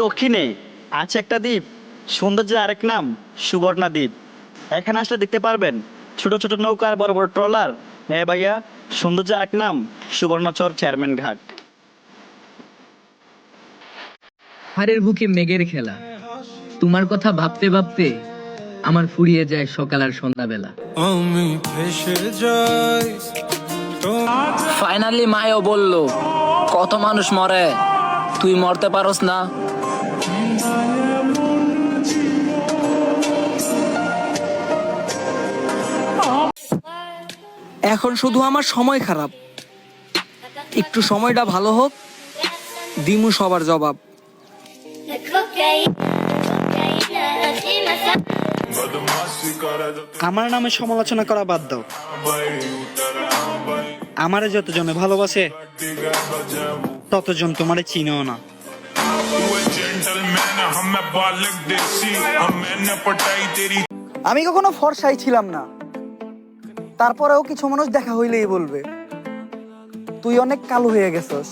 দক্ষিণে আছে একটা দ্বীপ, সৌন্দর্যের আরেক নাম সুবর্ণা দ্বীপ। এখানে আসলে দেখতে পারবেন ছোট ছোট নৌকা আর বড় বড় ট্রলার। হ্যাঁ ভাইয়া, সৌন্দর্যের আরেক নাম সুবর্ণচর চেয়ারম্যান ঘাট। হাড়ের বুকে মেঘের খেলা, তোমার কথা ভাবতে ভাবতে আমার ফুরিয়ে যায় সকাল আর সন্ধ্যাবেলা। আমি ভেসে যাই। ফাইনালি মায়ও বলল, কত মানুষ মরে, তুই মরতে পারস না? এখন শুধু আমার সময় খারাপ, একটু সময়টা ভালো হোক, দিমু সবার জবাব। আমার নামে সমালোচনা করা বাদ দাও। আমারে যতজনে ভালোবাসে ততজন তোমারে চিনেও না। আমি কখনো ফর্সাই ছিলাম না, তারপরেও কিছু মানুষ দেখা হইলেই বলবে তুই অনেক কালো হয়ে গেছস।